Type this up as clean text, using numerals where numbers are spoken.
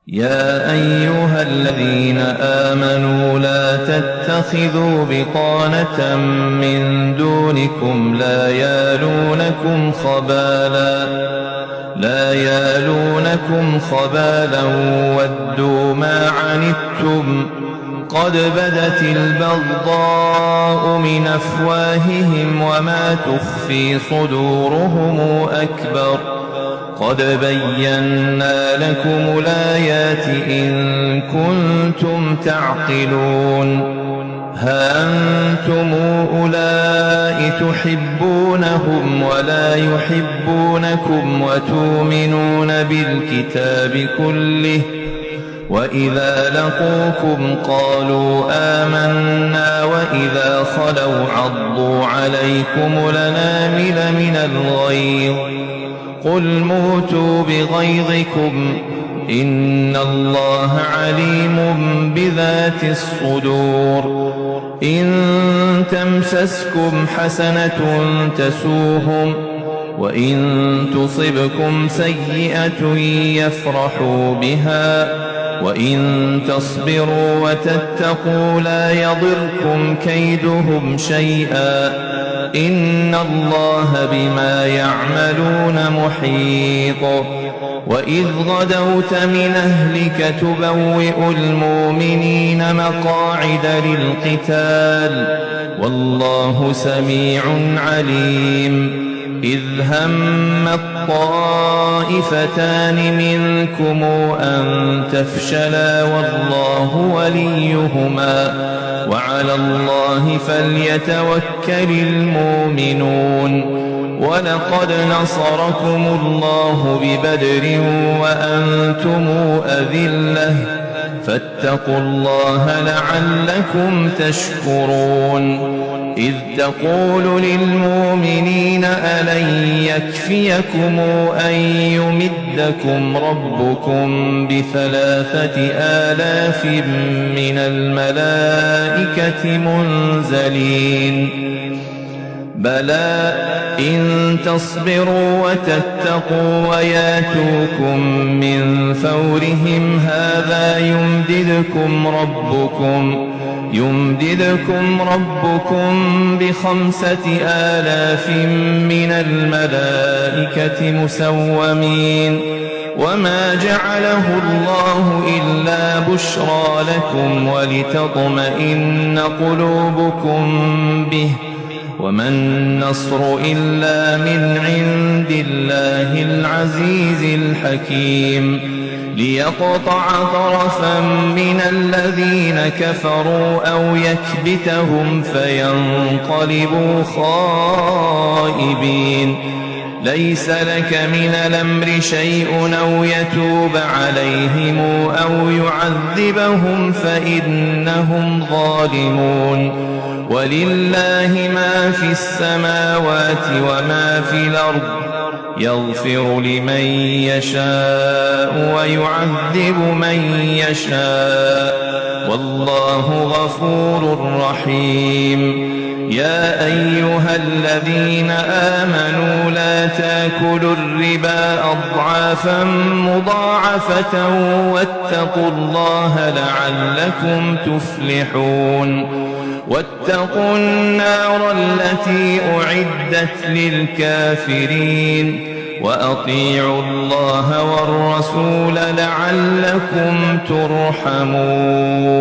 يا أيها الذين آمنوا لا تتخذوا بطانة من دونكم لا يالونكم خبالا ودوا ما عنتم قد بدت البغضاء من أفواههم وما تخفي صدورهم أكبر قد بينا لكم الآيات إن كنتم تعقلون ها أنتم أولئك تحبونهم ولا يحبونكم وتؤمنون بالكتاب كله وإذا لقوكم قالوا آمنا وإذا خلوا عضوا عليكم الأنامل من الغيظ قل موتوا بغيظكم إن الله عليم بذات الصدور إن تمسسكم حسنة تسوهم وإن تصبكم سيئة يفرحوا بها وإن تصبروا وتتقوا لا يضركم كيدهم شيئا إن الله بما يعملون محيط وإذ غدوت من أهلك تبوئ المؤمنين مقاعد للقتال والله سميع عليم إذ هم الطائفتان منكم أن تفشلا والله وليهما وعلى الله فليتوكل المؤمنون ولقد نصركم الله ببدر وأنتم أذلة فاتقوا الله لعلكم تشكرون إذ تقول للمؤمنين ألن يكفيكم أن يمدكم ربكم ب3,000 من الملائكة منزلين بلى إن تصبروا وتتقوا وياتوكم من فورهم هذا يمددكم ربكم ب5,000 من الملائكة مسومين وما جعله الله إلا بشرى لكم ولتطمئن قلوبكم به وما النصر إلا من عند الله العزيز الحكيم ليقطع طرفا من الذين كفروا أو يكبتهم فينقلبوا خائبين ليس لك من الأمر شيء أو يتوب عليهم أو يعذبهم فإنهم ظالمون ولله ما في السماوات وما في الأرض يغفر لمن يشاء ويعذب من يشاء والله غفور رحيم يا أيها الذين آمنوا لا تاكلوا الربا أضعافا مضاعفة واتقوا الله لعلكم تفلحون واتقوا النار التي أعدت للكافرين وأطيعوا الله والرسول لعلكم ترحمون